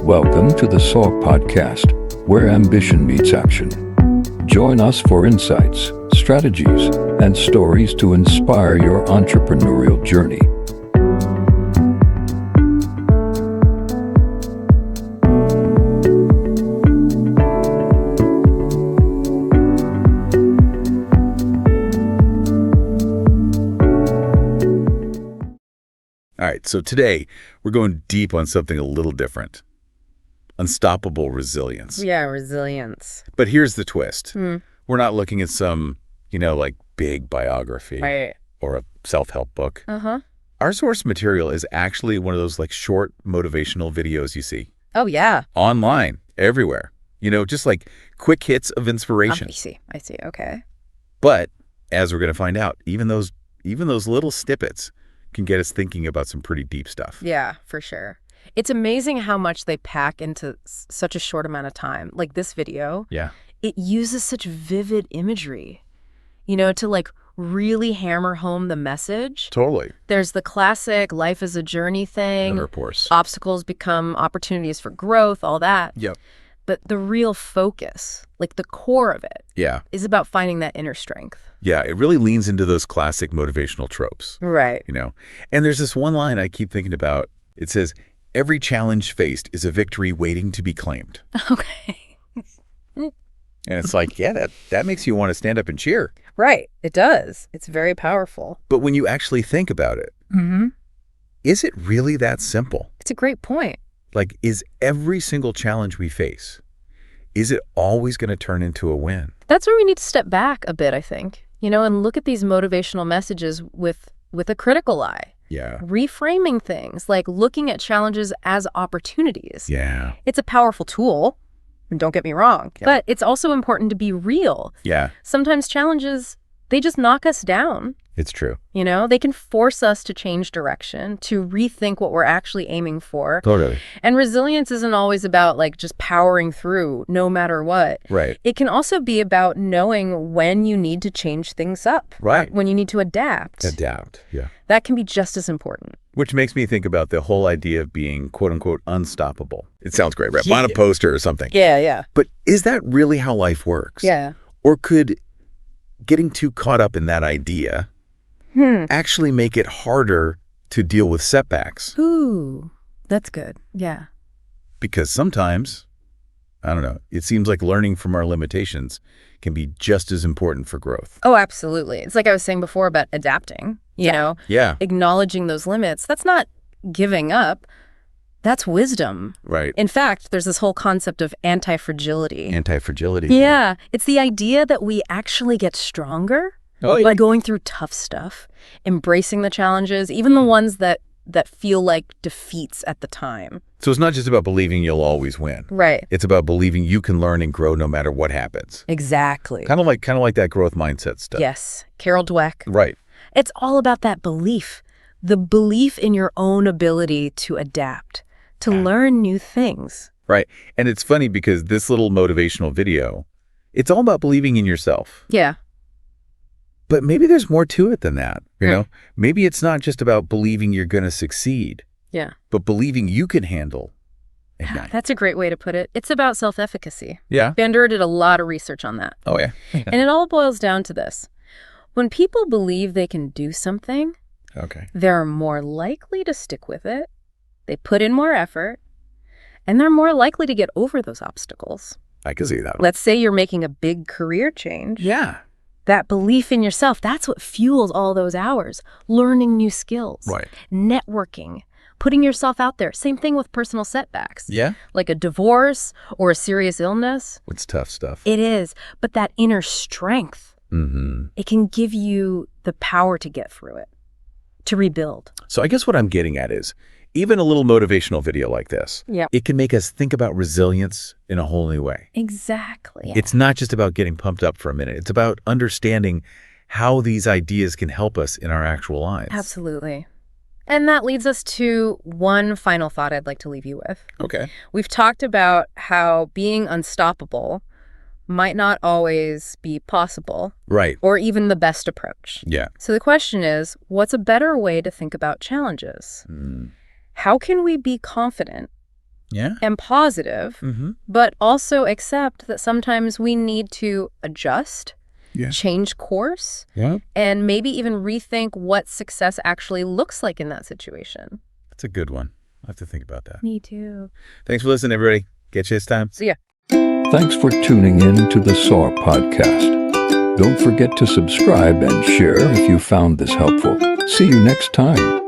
Welcome to the SALK Podcast, where ambition meets action. Join us for insights, strategies, and stories to inspire your entrepreneurial journey. All right, so today we're going deep on something a little different. Unstoppable resilience. Yeah, resilience. But here's the twist. We're not looking at some, big biography or a self-help book. Our source material is actually one of those short motivational videos you see. Oh, yeah. Online, everywhere. Just quick hits of inspiration. I see. Okay. But as we're going to find out, even those little snippets can get us thinking about some pretty deep stuff. Yeah, for sure. It's amazing how much they pack into such a short amount of time. Like this video, it uses such vivid imagery, to really hammer home the message. Totally. There's the classic life is a journey thing. Of course. Obstacles become opportunities for growth, all that. Yep. But the real focus, the core of it, is about finding that inner strength. Yeah, it really leans into those classic motivational tropes. Right. And there's this one line I keep thinking about. It says, "Every challenge faced is a victory waiting to be claimed." Okay. And it's that makes you want to stand up and cheer. Right. It does. It's very powerful. But when you actually think about it, is it really that simple? It's a great point. Is every single challenge we face, is it always going to turn into a win? That's where we need to step back a bit, I think, and look at these motivational messages with a critical eye. Yeah. Reframing things, looking at challenges as opportunities. Yeah. It's a powerful tool, don't get me wrong, but it's also important to be real. Yeah. Sometimes challenges, they just knock us down. It's true. They can force us to change direction, to rethink what we're actually aiming for. Totally. And resilience isn't always about just powering through no matter what. Right. It can also be about knowing when you need to change things up. Right. When you need to adapt. Yeah. That can be just as important. Which makes me think about the whole idea of being, quote unquote, unstoppable. It sounds great, right? On a poster or something. Yeah. But is that really how life works? Yeah. Or could getting too caught up in that idea actually make it harder to deal with setbacks? Ooh, that's good. Yeah. Because sometimes, I don't know, it seems like learning from our limitations can be just as important for growth. Oh, absolutely. It's like I was saying before about adapting, Yeah. acknowledging those limits. That's not giving up. That's wisdom. Right. In fact, there's this whole concept of anti-fragility. Anti-fragility. Yeah. It's the idea that we actually get stronger by going through tough stuff, embracing the challenges, even the ones that feel like defeats at the time. So it's not just about believing you'll always win. Right. It's about believing you can learn and grow no matter what happens. Exactly. Kind of like that growth mindset stuff. Yes. Carol Dweck. Right. It's all about that belief, the belief in your own ability to adapt, to learn new things. Right. And it's funny because this little motivational video, it's all about believing in yourself. Yeah. But maybe there's more to it than that, Maybe it's not just about believing you're going to succeed. Yeah. But believing you can handle ignite. That's a great way to put it. It's about self-efficacy. Yeah. Bandura did a lot of research on that. Oh, yeah. And it all boils down to this. When people believe they can do something, they're more likely to stick with it, they put in more effort, and they're more likely to get over those obstacles. I can see that. Let's say you're making a big career change. Yeah. That belief in yourself, that's what fuels all those hours. Learning new skills. Right. Networking. Putting yourself out there. Same thing with personal setbacks. Yeah. Like a divorce or a serious illness. It's tough stuff. It is. But that inner strength, it can give you the power to get through it, to rebuild. So I guess what I'm getting at is, even a little motivational video like this, it can make us think about resilience in a whole new way. Exactly. It's not just about getting pumped up for a minute. It's about understanding how these ideas can help us in our actual lives. Absolutely. And that leads us to one final thought I'd like to leave you with. Okay. We've talked about how being unstoppable might not always be possible. Right. Or even the best approach. Yeah. So the question is, what's a better way to think about challenges? How can we be confident and positive, but also accept that sometimes we need to adjust, change course, and maybe even rethink what success actually looks like in that situation. That's a good one. I'll have to think about that. Me too. Thanks for listening, everybody. Get you this time. See ya. Thanks for tuning in to the SAW podcast. Don't forget to subscribe and share if you found this helpful. See you next time.